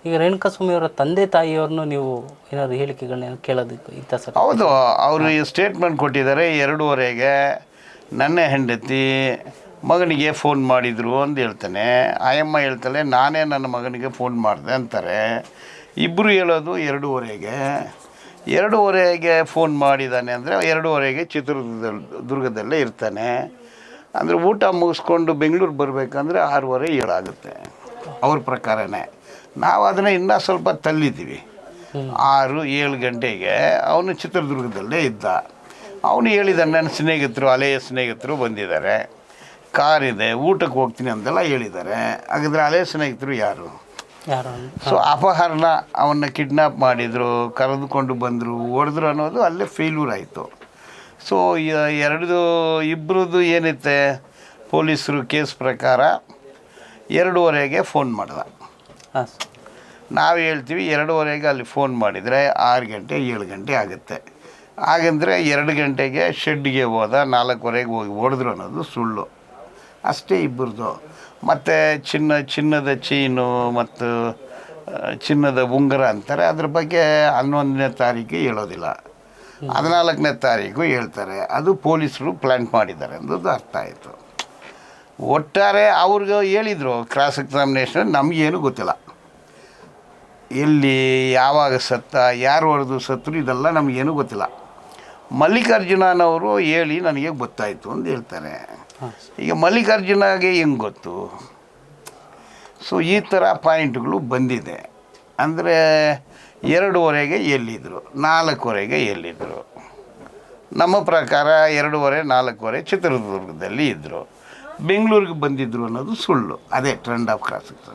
ಈಗ ರೇಣುಕಾಸ್ವಾಮಿ ಅವರ ತಂದೆ ತಾಯಿಯವ್ರನ್ನು ನೀವು ಏನಾದ್ರು ಹೇಳಿಕೆಗಳನ್ನ ಕೇಳೋದಕ್ಕೆ ಇತ್ತ ಸರ್? ಹೌದು, ಅವರು ಸ್ಟೇಟ್ಮೆಂಟ್ ಕೊಟ್ಟಿದ್ದಾರೆ. 2:30ಗೆ ನನ್ನ ಹೆಂಡತಿ ಮಗನಿಗೆ ಫೋನ್ ಮಾಡಿದರು ಅಂತ ಹೇಳ್ತಾನೆ. ಆಯಮ್ಮ ಹೇಳ್ತಾಳೆ ನಾನೇ ನನ್ನ ಮಗನಿಗೆ ಫೋನ್ ಮಾಡಿದೆ ಅಂತಾರೆ. ಇಬ್ಬರು ಹೇಳೋದು 2:30ಗೆ. 2:30ಗೆ ಫೋನ್ ಮಾಡಿದ್ದಾನೆ ಅಂದರೆ 2:30ಗೆ ಚಿತ್ರದುರ್ಗದಲ್ಲೇ ಇರ್ತಾನೆ. ಅಂದರೆ ಊಟ ಮುಗಿಸ್ಕೊಂಡು ಬೆಂಗಳೂರು ಬರಬೇಕಂದ್ರೆ 6:30 7 ಆಗುತ್ತೆ ಅವ್ರ ಪ್ರಕಾರನೇ. ನಾವು ಅದನ್ನು ಇನ್ನೂ ಸ್ವಲ್ಪ ತಳ್ಳಿದ್ದೀವಿ. 6 7 ಗಂಟೆಗೆ ಅವನು ಚಿತ್ರದುರ್ಗದಲ್ಲೇ ಇದ್ದ. ಅವನು ಹೇಳಿದ್ದಾನೆ ನನ್ನ ಸ್ನೇಹಿತರು, ಹಳೆಯ ಸ್ನೇಹಿತರು ಬಂದಿದ್ದಾರೆ, ಕಾರಿದೆ, ಊಟಕ್ಕೆ ಹೋಗ್ತೀನಿ ಅಂತೆಲ್ಲ ಹೇಳಿದ್ದಾರೆ. ಹಾಗಾದರೆ ಹಳೆಯ ಸ್ನೇಹಿತರು ಯಾರು? ಸೊ ಅಪಹರಣ, ಅವನ್ನ ಕಿಡ್ನಾಪ್ ಮಾಡಿದರು, ಕರೆದುಕೊಂಡು ಬಂದರು, ಹೊಡೆದ್ರು ಅನ್ನೋದು ಅಲ್ಲೇ ಫೇಲ್ಯೂರ್ ಆಯಿತು. ಸೊ ಇಬ್ಬರದ್ದು ಏನಿತ್ತೆ, ಪೊಲೀಸರು ಕೇಸ್ ಪ್ರಕಾರ 2:30ಗೆ ಫೋನ್ ಮಾಡ್ದ. ನಾವು ಹೇಳ್ತೀವಿ 2:30ಗೆ ಅಲ್ಲಿ ಫೋನ್ ಮಾಡಿದರೆ 6 ಗಂಟೆ 7 ಗಂಟೆ ಆಗುತ್ತೆ. ಹಾಗಂದರೆ 2 ಗಂಟೆಗೆ ಶೆಡ್ಗೆ ಹೋದ, 4:15ಗೆ ಹೋಗಿ ಹೊಡೆದ್ರು ಅನ್ನೋದು ಸುಳ್ಳು. ಅಷ್ಟೇ ಇಬ್ಬರದು. ಮತ್ತು ಚಿನ್ನದ ಚೈನು ಮತ್ತು ಚಿನ್ನದ ಉಂಗುರ ಅಂತಾರೆ, ಅದ್ರ ಬಗ್ಗೆ 11ನೇ ತಾರೀಕು ಹೇಳೋದಿಲ್ಲ, 14ನೇ ತಾರೀಕು ಹೇಳ್ತಾರೆ. ಅದು ಪೊಲೀಸರು ಪ್ಲ್ಯಾನ್ ಮಾಡಿದ್ದಾರೆ ಅನ್ನೋದು ಅರ್ಥ ಆಯಿತು. ಒಟ್ಟಾರೆ ಅವ್ರಿಗೆ ಹೇಳಿದರು ಕ್ರಾಸ್ ಎಕ್ಸಾಮಿನೇಷನ್, ನಮಗೇನು ಗೊತ್ತಿಲ್ಲ, ಎಲ್ಲಿ ಯಾವಾಗ ಸತ್ತ, ಯಾರು ಹೊಡೆದು ಸತ್ತರು, ಇದೆಲ್ಲ ನಮಗೇನು ಗೊತ್ತಿಲ್ಲ. ಮಲ್ಲಿಕಾರ್ಜುನನವರು ಹೇಳಿ ನನಗೆ ಗೊತ್ತಾಯಿತು ಅಂತ ಹೇಳ್ತಾರೆ. ಈಗ ಮಲ್ಲಿಕಾರ್ಜುನಗೆ ಹೆಂಗೆ ಗೊತ್ತು? ಸೊ ಈ ಥರ ಪಾಯಿಂಟ್ಗಳು ಬಂದಿದೆ. ಅಂದರೆ 2:30ಗೆ ಎಲ್ಲಿದ್ದರು, 4:15ಗೆ ಎಲ್ಲಿದ್ದರು? ನಮ್ಮ ಪ್ರಕಾರ 2:30 4:15 ಚಿತ್ರದುರ್ಗದಲ್ಲಿ ಇದ್ದರು, ಬೆಂಗಳೂರಿಗೆ ಬಂದಿದ್ದರು ಅನ್ನೋದು ಸುಳ್ಳು. ಅದೇ ಟ್ರೆಂಡ್ ಆಫ್ ಕ್ರಾಸ್.